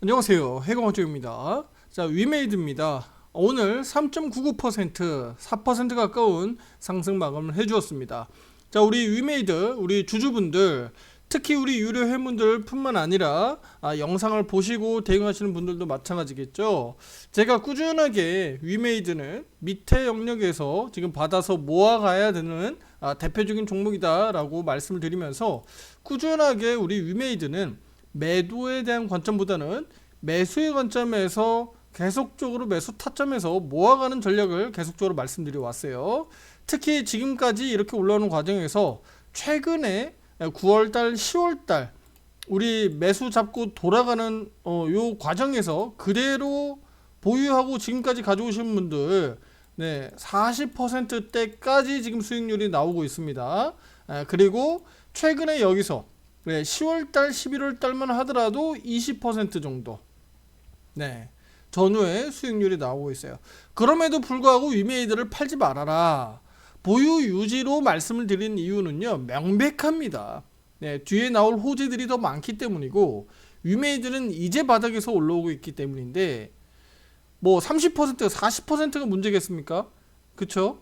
안녕하세요. 해공학적입니다. 자, 위메이드입니다. 오늘 3.99%, 4% 가까운 상승 마감을 해주었습니다. 자, 우리 위메이드, 우리 주주분들, 특히 우리 유료 회원분들 뿐만 아니라 영상을 보시고 대응하시는 분들도 마찬가지겠죠. 제가 꾸준하게 위메이드는 밑에 영역에서 지금 받아서 모아가야 되는 대표적인 종목이다 라고 말씀을 드리면서 꾸준하게 우리 위메이드는 매도에 대한 관점보다는 매수의 관점에서 계속적으로 매수 타점에서 모아가는 전략을 계속적으로 말씀드려 왔어요. 특히 지금까지 이렇게 올라오는 과정에서 최근에 9월달, 10월달 우리 매수 잡고 돌아가는 요 과정에서 그대로 보유하고 지금까지 가져오신 분들 40%대까지 지금 수익률이 나오고 있습니다. 그리고 최근에 여기서 10월달, 11월달만 하더라도 20% 정도 전후에 수익률이 나오고 있어요. 그럼에도 불구하고 위메이드를 팔지 말아라. 보유 유지로 말씀을 드린 이유는요, 명백합니다. 뒤에 나올 호재들이 더 많기 때문이고 위메이드는 이제 바닥에서 올라오고 있기 때문인데 뭐 30%가 40%가 문제겠습니까? 그쵸?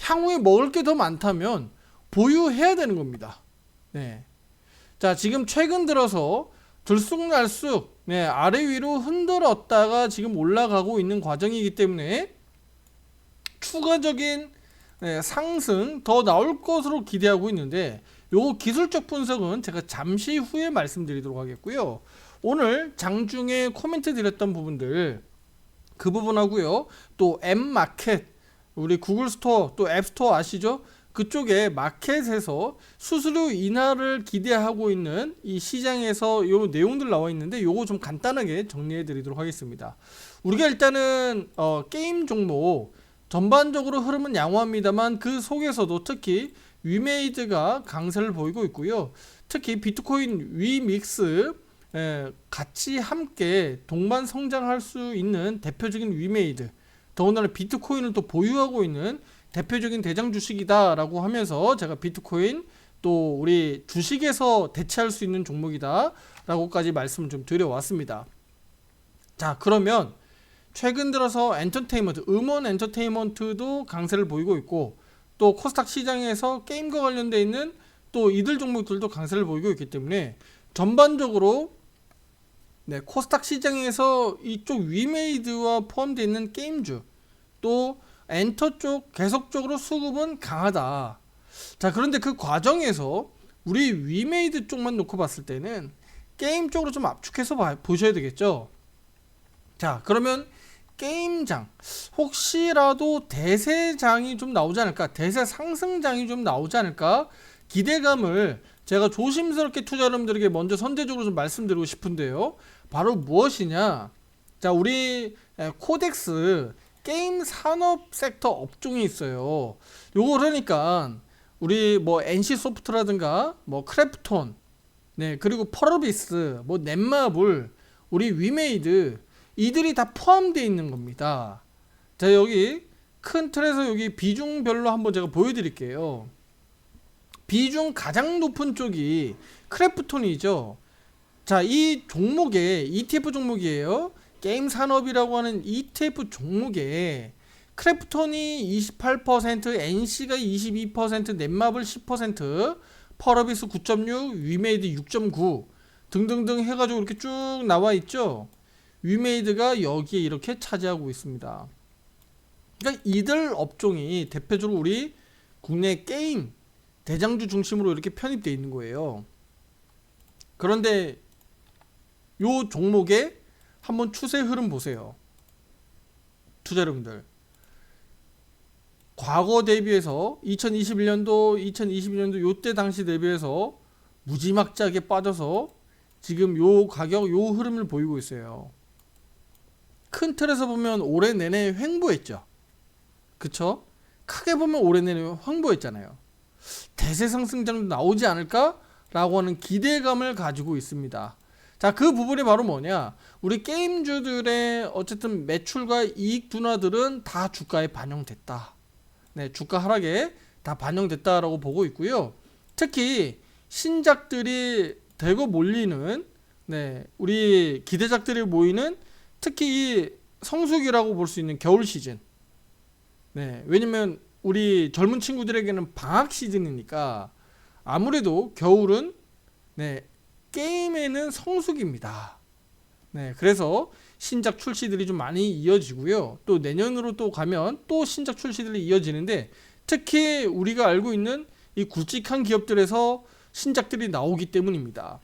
향후에 먹을 게 더 많다면 보유해야 되는 겁니다. 자, 지금 최근 들어서 들쑥날쑥 아래 위로 흔들었다가 지금 올라가고 있는 과정이기 때문에 추가적인 상승 더 나올 것으로 기대하고 있는데 요 기술적 분석은 제가 잠시 후에 말씀드리도록 하겠고요. 오늘 장중에 코멘트 드렸던 부분들 그 부분하고요. 또 앱마켓 우리 구글 스토어 또 앱스토어 아시죠? 그쪽에 마켓에서 수수료 인하를 기대하고 있는 이 시장에서 요 내용들 나와 있는데 요거 좀 간단하게 정리해 드리도록 하겠습니다. 우리가 일단은 게임 종목 전반적으로 흐름은 양호합니다만 그 속에서도 특히 위메이드가 강세를 보이고 있고요. 특히 비트코인 위믹스 같이 함께 동반 성장할 수 있는 대표적인 위메이드, 더군다나 비트코인을 또 보유하고 있는 대표적인 대장 주식이다 라고 하면서 제가 비트코인 또 우리 주식에서 대체할 수 있는 종목이다 라고까지 말씀을 좀 드려왔습니다. 자, 그러면 최근 들어서 엔터테인먼트, 음원 엔터테인먼트도 강세를 보이고 있고 또 코스닥 시장에서 게임과 관련되어 있는 또 이들 종목들도 강세를 보이고 있기 때문에 전반적으로 코스닥 시장에서 이쪽 위메이드와 포함되어 있는 게임주 또 엔터 쪽 계속적으로 수급은 강하다. 자, 그런데 그 과정에서 우리 위메이드 쪽만 놓고 봤을 때는 게임 쪽으로 좀 압축해서 보셔야 되겠죠. 자, 그러면 게임장 혹시라도 대세장이 좀 나오지 않을까, 대세 상승장이 좀 나오지 않을까 기대감을 제가 조심스럽게 투자자분들에게 먼저 선제적으로 좀 말씀드리고 싶은데요. 바로 무엇이냐? 자, 우리 코덱스 게임 산업 섹터 업종이 있어요. 요거 그러니까 우리 뭐 NC 소프트라든가 뭐 크래프톤, 그리고 펄어비스, 뭐 넷마블, 우리 위메이드 이들이 다 포함되어 있는 겁니다. 자, 여기 큰 틀에서 여기 비중별로 한번 제가 보여드릴게요. 비중 가장 높은 쪽이 크래프톤이죠. 자, 이 종목에 ETF 종목이에요. 게임 산업이라고 하는 ETF 종목에 크래프톤이 28%, NC가 22%, 넷마블 10%, 펄어비스 9.6, 위메이드 6.9 등등등 해가지고 이렇게 쭉 나와 있죠. 위메이드가 여기에 이렇게 차지하고 있습니다. 그러니까 이들 업종이 대표적으로 우리 국내 게임 대장주 중심으로 이렇게 편입되어 있는 거예요. 그런데 요 종목에 한번 추세 흐름 보세요. 투자 여러분들, 과거 대비해서 2021년도 2022년도 요때 당시 대비해서 무지막지하게 빠져서 지금 요 가격 요 흐름을 보이고 있어요. 큰 틀에서 보면 올해 내내 횡보했죠. 그쵸? 크게 보면 올해 내내 횡보했잖아요. 대세 상승장도 나오지 않을까? 라고 하는 기대감을 가지고 있습니다. 자, 그 부분이 바로 뭐냐? 우리 게임주들의 어쨌든 매출과 이익 둔화들은 다 주가에 반영됐다. 주가 하락에 다 반영됐다라고 보고 있고요. 특히 신작들이 대거 몰리는 네, 우리 기대작들이 모이는 특히 이 성수기라고 볼 수 있는 겨울 시즌. 네, 왜냐면 우리 젊은 친구들에게는 방학 시즌이니까 아무래도 겨울은 네, 게임에는 성수기입니다. 네, 그래서 신작 출시들이 좀 많이 이어지고요. 또 내년으로 또 가면 또 신작 출시들이 이어지는데 특히 우리가 알고 있는 이 굵직한 기업들에서 신작들이 나오기 때문입니다.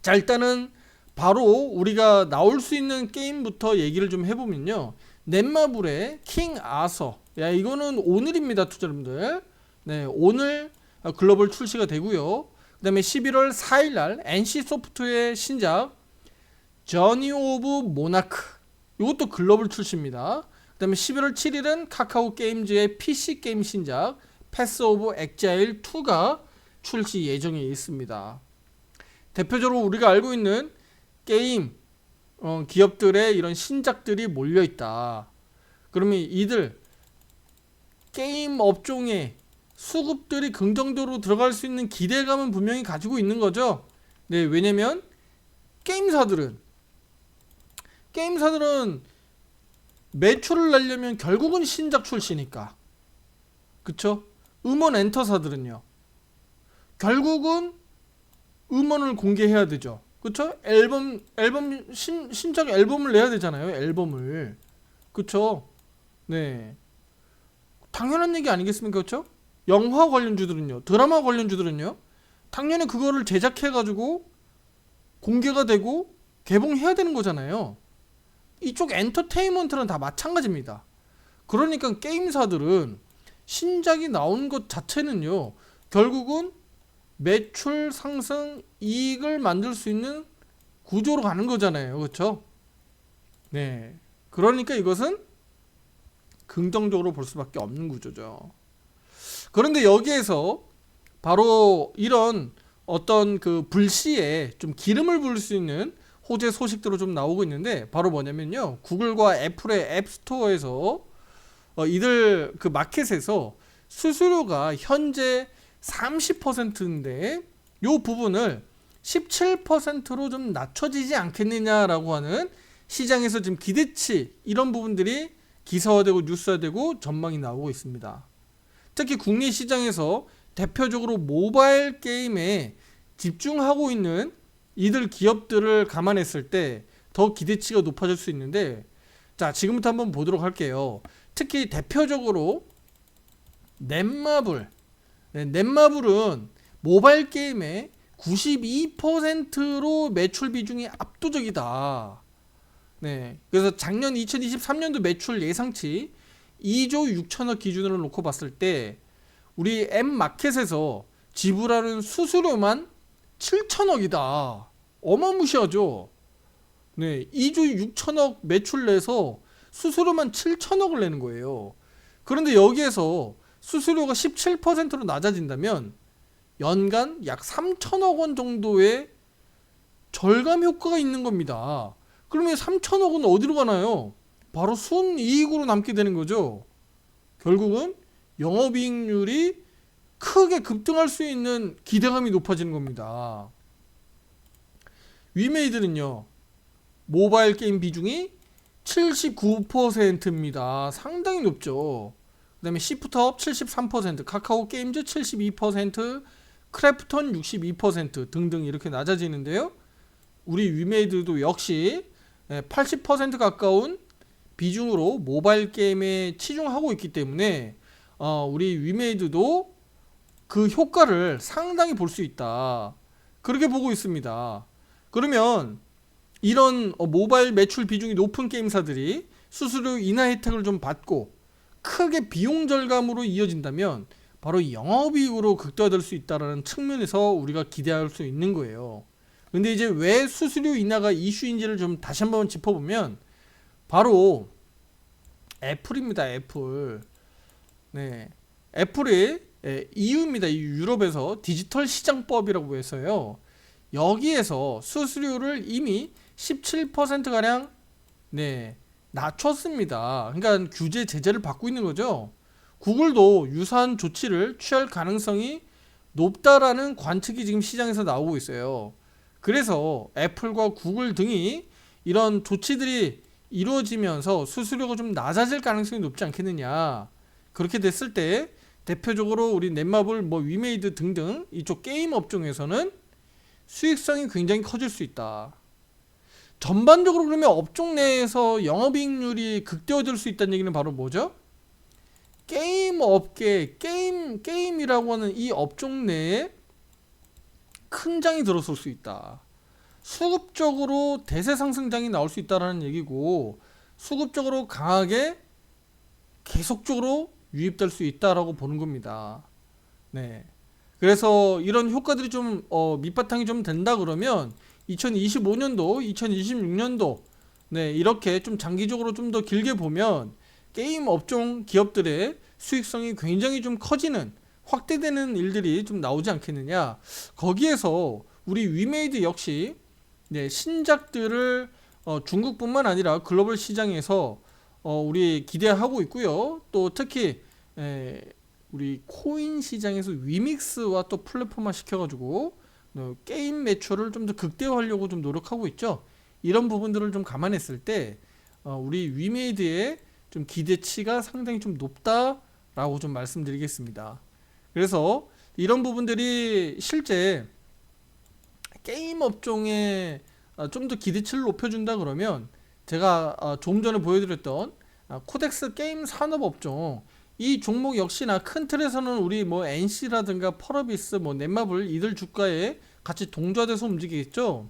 자, 일단은 바로 우리가 나올 수 있는 게임부터 얘기를 좀 해보면요. 넷마블의 킹 아서. 야, 이거는 오늘입니다, 투자자분들. 네, 오늘 글로벌 출시가 되고요. 그 다음에 11월 4일날 NC소프트의 신작 저니 오브 모나크, 이것도 글로벌 출시입니다. 그 다음에 11월 7일은 카카오 게임즈의 PC 게임 신작 패스 오브 엑자일 2가 출시 예정에 있습니다. 대표적으로 우리가 알고 있는 게임 기업들의 이런 신작들이 몰려있다. 그러면 이들 게임 업종에 수급들이 긍정적으로 들어갈 수 있는 기대감은 분명히 가지고 있는 거죠. 네, 왜냐면 게임사들은 매출을 내려면 결국은 신작 출시니까, 그쵸? 음원 엔터사들은요, 결국은 음원을 공개해야 되죠. 그쵸? 신작 앨범을 내야 되잖아요. 앨범을. 그쵸? 네. 당연한 얘기 아니겠습니까? 그쵸? 영화 관련주들은요, 드라마 관련주들은요, 당연히 그거를 제작해가지고 공개가 되고 개봉해야 되는 거잖아요. 이쪽 엔터테인먼트는 다 마찬가지입니다. 그러니까 게임사들은 신작이 나온 것 자체는요, 결국은 매출 상승, 이익을 만들 수 있는 구조로 가는 거잖아요. 그렇죠? 네. 그러니까 이것은 긍정적으로 볼 수밖에 없는 구조죠. 그런데 여기에서 바로 이런 어떤 그 불씨에 좀 기름을 부을 수 있는 호재 소식들로 좀 나오고 있는데, 바로 뭐냐면요, 구글과 애플의 앱스토어에서 이들 그 마켓에서 수수료가 현재 30%인데 이 부분을 17%로 좀 낮춰지지 않겠느냐라고 하는 시장에서 지금 기대치, 이런 부분들이 기사화되고 뉴스화되고 전망이 나오고 있습니다. 특히 국내 시장에서 대표적으로 모바일 게임에 집중하고 있는 이들 기업들을 감안했을 때 더 기대치가 높아질 수 있는데, 자, 지금부터 한번 보도록 할게요. 특히 대표적으로 넷마블. 네, 넷마블은 모바일 게임의 92%로 매출 비중이 압도적이다. 네, 그래서 작년 2023년도 매출 예상치 2조 6천억 기준으로 놓고 봤을 때 우리 앱마켓에서 지불하는 수수료만 7천억이다. 어마무시하죠. 네, 2조 6천억 매출 내서 수수료만 7천억을 내는 거예요. 그런데 여기에서 수수료가 17%로 낮아진다면 연간 약 3천억 원 정도의 절감 효과가 있는 겁니다. 그러면 3천억은 어디로 가나요? 바로 순이익으로 남게 되는 거죠. 결국은 영업이익률이 크게 급등할 수 있는 기대감이 높아지는 겁니다. 위메이드는요, 모바일 게임 비중이 79%입니다. 상당히 높죠. 그 다음에 시프트업 73%, 카카오 게임즈 72%, 크래프톤 62% 등등 이렇게 낮아지는데요. 우리 위메이드도 역시 80% 가까운 비중으로 모바일 게임에 치중하고 있기 때문에 우리 위메이드도 그 효과를 상당히 볼 수 있다. 그렇게 보고 있습니다. 그러면 이런 모바일 매출 비중이 높은 게임사들이 수수료 인하 혜택을 좀 받고 크게 비용 절감으로 이어진다면 바로 영업이익으로 극대화될 수 있다는 측면에서 우리가 기대할 수 있는 거예요. 근데 이제 왜 수수료 인하가 이슈인지를 좀 다시 한번 짚어보면 바로 애플입니다. 애플. 네, 애플이 EU입니다. 유럽에서 디지털 시장법이라고 해서요, 여기에서 수수료를 이미 17%가량 낮췄습니다. 그러니까 규제 제재를 받고 있는 거죠. 구글도 유사한 조치를 취할 가능성이 높다라는 관측이 지금 시장에서 나오고 있어요. 그래서 애플과 구글 등이 이런 조치들이 이루어지면서 수수료가 좀 낮아질 가능성이 높지 않겠느냐. 그렇게 됐을 때 대표적으로 우리 넷마블, 위메이드 등등 이쪽 게임 업종에서는 수익성이 굉장히 커질 수 있다. 전반적으로 그러면 업종 내에서 영업이익률이 극대화될 수 있다는 얘기는 바로 뭐죠? 게임 업계, 게임이라고 하는 이 업종 내에 큰 장이 들어설 수 있다. 수급적으로 대세 상승장이 나올 수 있다는 얘기고, 수급적으로 강하게 계속적으로 유입될 수 있다라고 보는 겁니다. 네. 그래서 이런 효과들이 좀 밑바탕이 좀 된다 그러면 2025년도, 2026년도 네, 이렇게 좀 장기적으로 좀 더 길게 보면 게임 업종 기업들의 수익성이 굉장히 좀 커지는, 확대되는 일들이 좀 나오지 않겠느냐. 거기에서 우리 위메이드 역시 네, 신작들을 중국뿐만 아니라 글로벌 시장에서 우리 기대하고 있고요. 또 특히 우리 코인 시장에서 위믹스와 또 플랫폼화 시켜가지고 게임 매출을 좀 더 극대화하려고 좀 노력하고 있죠. 이런 부분들을 좀 감안했을 때 우리 위메이드의 좀 기대치가 상당히 좀 높다라고 좀 말씀드리겠습니다. 그래서 이런 부분들이 실제 게임 업종에 좀 더 기대치를 높여준다 그러면 제가 좀 전에 보여드렸던 코덱스 게임 산업 업종, 이 종목 역시나 큰 틀에서는 우리 NC라든가 펄어비스, 넷마블 이들 주가에 같이 동조돼서 움직이겠죠.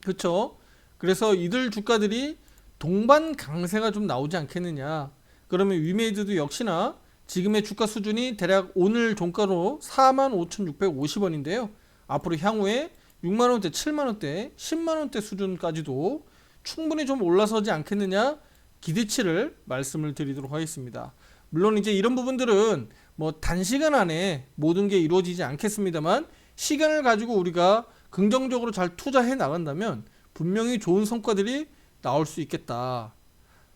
그렇죠? 그래서 이들 주가들이 동반 강세가 좀 나오지 않겠느냐. 그러면 위메이드도 역시나 지금의 주가 수준이 대략 오늘 종가로 45,650원인데요. 앞으로 향후에 6만원대, 7만원대, 10만원대 수준까지도 충분히 좀 올라서지 않겠느냐 기대치를 말씀을 드리도록 하겠습니다. 물론 이제 이런 부분들은 단시간 안에 모든 게 이루어지지 않겠습니다만, 시간을 가지고 우리가 긍정적으로 잘 투자해 나간다면 분명히 좋은 성과들이 나올 수 있겠다.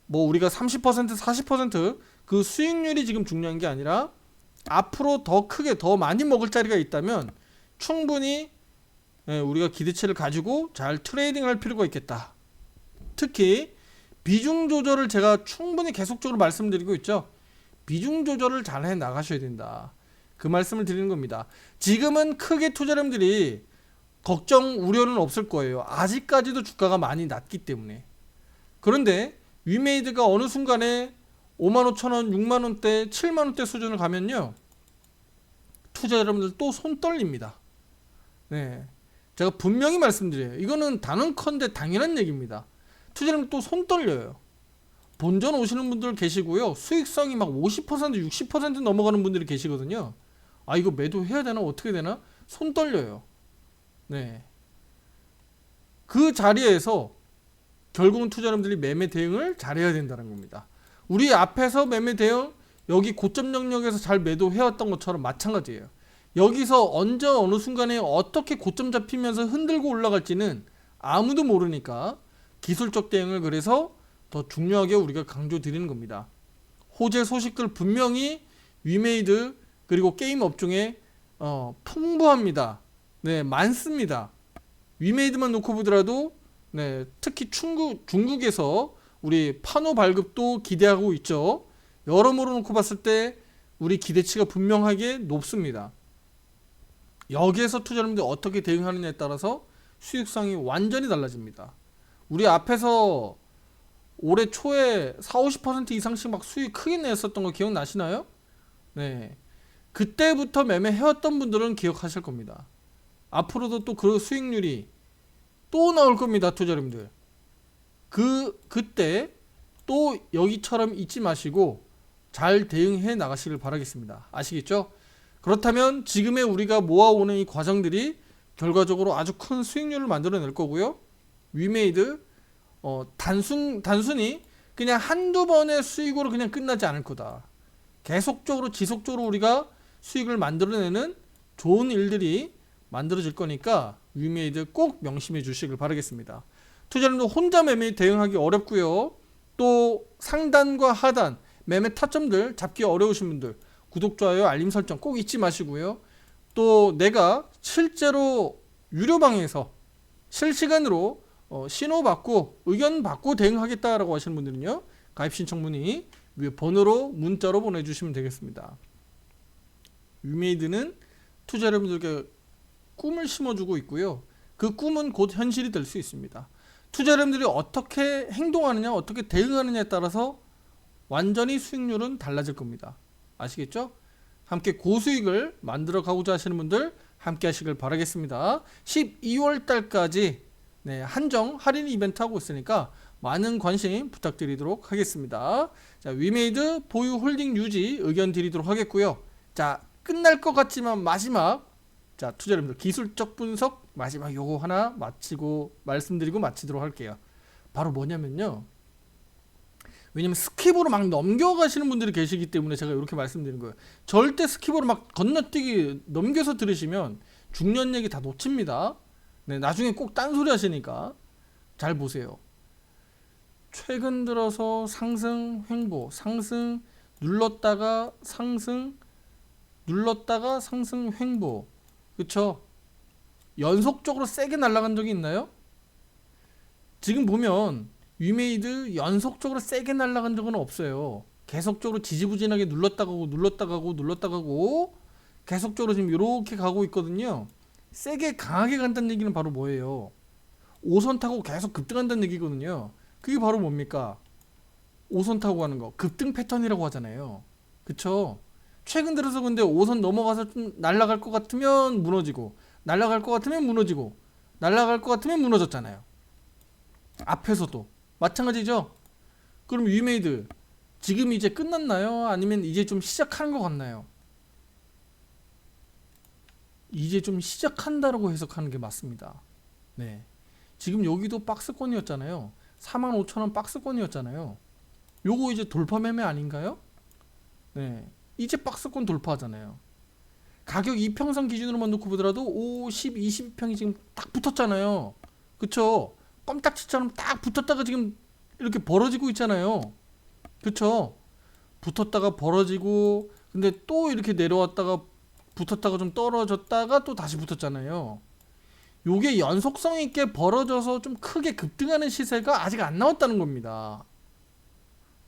우리가 30%, 40% 수익률이 지금 중요한 게 아니라 앞으로 더 크게 더 많이 먹을 자리가 있다면 충분히 우리가 기대치를 가지고 잘 트레이딩 할 필요가 있겠다. 특히 비중 조절을 제가 충분히 계속적으로 말씀드리고 있죠. 비중 조절을 잘 해 나가셔야 된다. 그 말씀을 드리는 겁니다. 지금은 크게 투자자님들이 걱정, 우려는 없을 거예요. 아직까지도 주가가 많이 낮기 때문에. 그런데 위메이드가 어느 순간에 55,000원, 6만원대, 7만원대 수준을 가면요, 투자 여러분들 또 손 떨립니다. 네, 제가 분명히 말씀드려요. 이거는 단언컨대 당연한 얘기입니다. 투자자님 또 손 떨려요. 본전 오시는 분들 계시고요, 수익성이 막 50%, 60% 넘어가는 분들이 계시거든요. 이거 매도해야 되나 어떻게 되나 손 떨려요. 네, 그 자리에서 결국은 투자자님들이 매매 대응을 잘해야 된다는 겁니다. 우리 앞에서 매매 대응, 여기 고점 영역에서 잘 매도해왔던 것처럼 마찬가지예요. 여기서 언제 어느 순간에 어떻게 고점 잡히면서 흔들고 올라갈지는 아무도 모르니까 기술적 대응을 그래서 더 중요하게 우리가 강조 드리는 겁니다. 호재 소식들 분명히 위메이드 그리고 게임 업종에 풍부합니다. 네, 많습니다. 위메이드만 놓고 보더라도 네, 특히 중국에서 우리 파노 발급도 기대하고 있죠. 여러모로 놓고 봤을 때 우리 기대치가 분명하게 높습니다. 여기에서 투자자님들이 어떻게 대응하느냐에 따라서 수익성이 완전히 달라집니다. 우리 앞에서 올해 초에 40-50% 이상씩 막 수익 크게 냈었던 거 기억나시나요? 네, 그때부터 매매해왔던 분들은 기억하실 겁니다. 앞으로도 또 그 수익률이 또 나올 겁니다. 투자자님들 그때 또 여기처럼 잊지 마시고 잘 대응해 나가시길 바라겠습니다. 아시겠죠? 그렇다면 지금의 우리가 모아오는 이 과정들이 결과적으로 아주 큰 수익률을 만들어낼 거고요. 위메이드 단순히 그냥 한두 번의 수익으로 그냥 끝나지 않을 거다. 계속적으로 지속적으로 우리가 수익을 만들어내는 좋은 일들이 만들어질 거니까 위메이드 꼭 명심해 주시길 바라겠습니다. 투자자님도 혼자 매매에 대응하기 어렵고요. 또 상단과 하단 매매 타점들 잡기 어려우신 분들 구독, 좋아요, 알림 설정 꼭 잊지 마시고요. 또 내가 실제로 유료방에서 실시간으로 신호받고 의견 받고 대응하겠다라고 하시는 분들은요, 가입 신청 문의 위에 번호로 문자로 보내주시면 되겠습니다. 위메이드는 투자 여러분들께 꿈을 심어주고 있고요. 그 꿈은 곧 현실이 될 수 있습니다. 투자 여러분들이 어떻게 행동하느냐, 어떻게 대응하느냐에 따라서 완전히 수익률은 달라질 겁니다. 아시겠죠? 함께 고수익을 만들어 가고자 하시는 분들 함께 하시길 바라겠습니다. 12월 달까지 한정 할인 이벤트 하고 있으니까 많은 관심 부탁드리도록 하겠습니다. 자, 위메이드 보유 홀딩 유지 의견 드리도록 하겠고요. 자, 끝날 것 같지만 마지막, 자, 투자 여러분들 기술적 분석 마지막 요거 하나 마치고 말씀드리고 마치도록 할게요. 바로 뭐냐면요, 왜냐면 스킵으로 막 넘겨가시는 분들이 계시기 때문에 제가 이렇게 말씀드리는 거예요. 절대 스킵으로 막 건너뛰기 넘겨서 들으시면 중요한 얘기 다 놓칩니다. 네, 나중에 꼭 딴소리 하시니까 잘 보세요. 최근 들어서 상승 횡보, 상승 눌렀다가 상승 눌렀다가 상승 횡보, 그쵸? 연속적으로 세게 날아간 적이 있나요? 지금 보면 위메이드 연속적으로 세게 날아간 적은 없어요. 계속적으로 지지부진하게 눌렀다 가고 눌렀다 가고 눌렀다 가고 계속적으로 지금 이렇게 가고 있거든요. 세게 강하게 간다는 얘기는 바로 뭐예요? 5선 타고 계속 급등한다는 얘기거든요. 그게 바로 뭡니까? 5선 타고 가는 거, 급등 패턴이라고 하잖아요. 그쵸? 최근 들어서 근데 5선 넘어가서 좀 날아갈 것 같으면 무너지고, 날아갈 것 같으면 무너지고, 날아갈 것 같으면 무너졌잖아요. 앞에서도 마찬가지죠. 그럼 위메이드 지금 이제 끝났나요? 아니면 이제 좀 시작하는 것 같나요? 이제 좀 시작한다라고 해석하는 게 맞습니다. 네, 지금 여기도 박스권이었잖아요. 45,000원 박스권이었잖아요. 요거 이제 돌파 매매 아닌가요? 네, 이제 박스권 돌파하잖아요. 가격 이평선 기준으로만 놓고 보더라도 50, 20평이 지금 딱 붙었잖아요. 그쵸? 껌딱지처럼 딱 붙었다가 지금 이렇게 벌어지고 있잖아요. 그쵸? 붙었다가 벌어지고, 근데 또 이렇게 내려왔다가 붙었다가 좀 떨어졌다가 또 다시 붙었잖아요. 요게 연속성 있게 벌어져서 좀 크게 급등하는 시세가 아직 안 나왔다는 겁니다.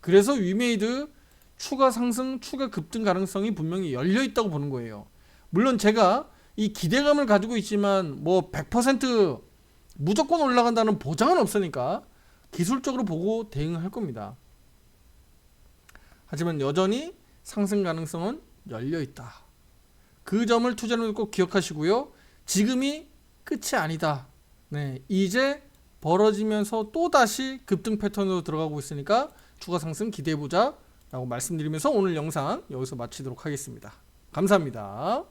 그래서 위메이드 추가 상승, 추가 급등 가능성이 분명히 열려 있다고 보는 거예요. 물론 제가 이 기대감을 가지고 있지만 뭐 100% 무조건 올라간다는 보장은 없으니까 기술적으로 보고 대응할 겁니다. 하지만 여전히 상승 가능성은 열려 있다. 그 점을 투자자는 꼭 기억하시고요. 지금이 끝이 아니다. 네, 이제 벌어지면서 또 다시 급등 패턴으로 들어가고 있으니까 추가 상승 기대해보자 라고 말씀드리면서 오늘 영상 여기서 마치도록 하겠습니다. 감사합니다.